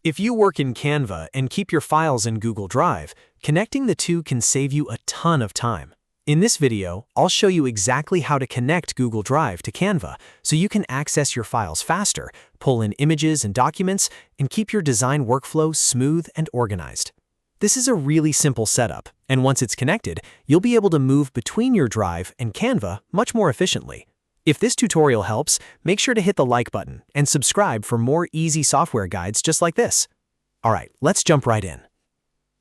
If you work in Canva and keep your files in Google Drive, connecting the two can save you a ton of time. In this video, I'll show you exactly how to connect Google Drive to Canva so you can access your files faster, pull in images and documents, and keep your design workflow smooth and organized. This is a really simple setup, and once it's connected, you'll be able to move between your Drive and Canva much more efficiently. If this tutorial helps, make sure to hit the like button and subscribe for more easy software guides just like this. Alright, let's jump right in.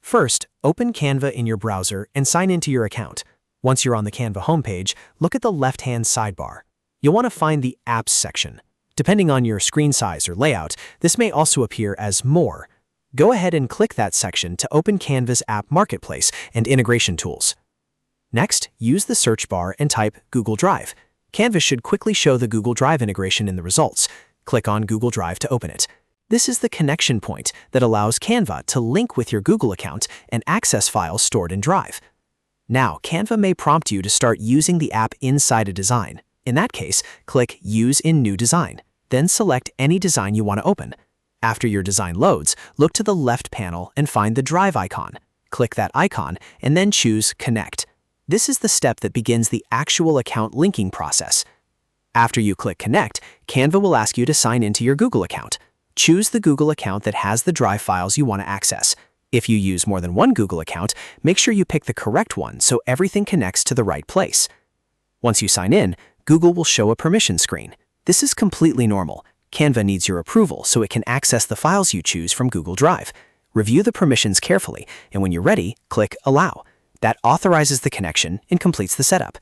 First, open Canva in your browser and sign into your account. Once you're on the Canva homepage, look at the left-hand sidebar. You'll want to find the Apps section. Depending on your screen size or layout, this may also appear as More. Go ahead and click that section to open Canva's App Marketplace and integration tools. Next, use the search bar and type Google Drive. Canva should quickly show the Google Drive integration in the results. Click on Google Drive to open it. This is the connection point that allows Canva to link with your Google account and access files stored in Drive. Now, Canva may prompt you to start using the app inside a design. In that case, click Use in New Design. Then select any design you want to open. After your design loads, look to the left panel and find the Drive icon. Click that icon and then choose Connect. This is the step that begins the actual account linking process. After you click Connect, Canva will ask you to sign into your Google account. Choose the Google account that has the Drive files you want to access. If you use more than one Google account, make sure you pick the correct one so everything connects to the right place. Once you sign in, Google will show a permission screen. This is completely normal. Canva needs your approval so it can access the files you choose from Google Drive. Review the permissions carefully, and when you're ready, click Allow. That authorizes the connection and completes the setup.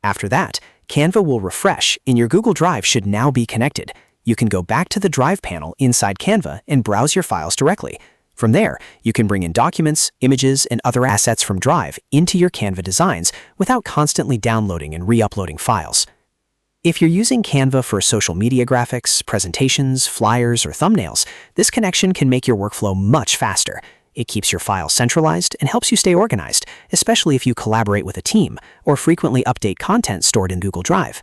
After that, Canva will refresh and your Google Drive should now be connected. You can go back to the Drive panel inside Canva and browse your files directly. From there, you can bring in documents, images, and other assets from Drive into your Canva designs without constantly downloading and re-uploading files. If you're using Canva for social media graphics, presentations, flyers, or thumbnails, this connection can make your workflow much faster. It keeps your files centralized and helps you stay organized, especially if you collaborate with a team or frequently update content stored in Google Drive.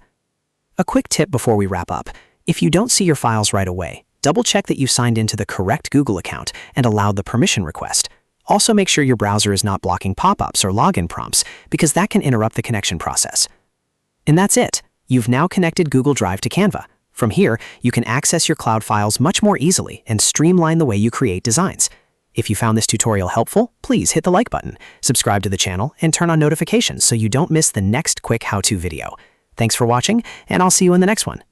A quick tip before we wrap up: if you don't see your files right away, double-check that you signed into the correct Google account and allowed the permission request. Also, make sure your browser is not blocking pop-ups or login prompts, because that can interrupt the connection process. And that's it. You've now connected Google Drive to Canva. From here, you can access your cloud files much more easily and streamline the way you create designs. If you found this tutorial helpful, please hit the like button, subscribe to the channel, and turn on notifications so you don't miss the next quick how-to video. Thanks for watching, and I'll see you in the next one.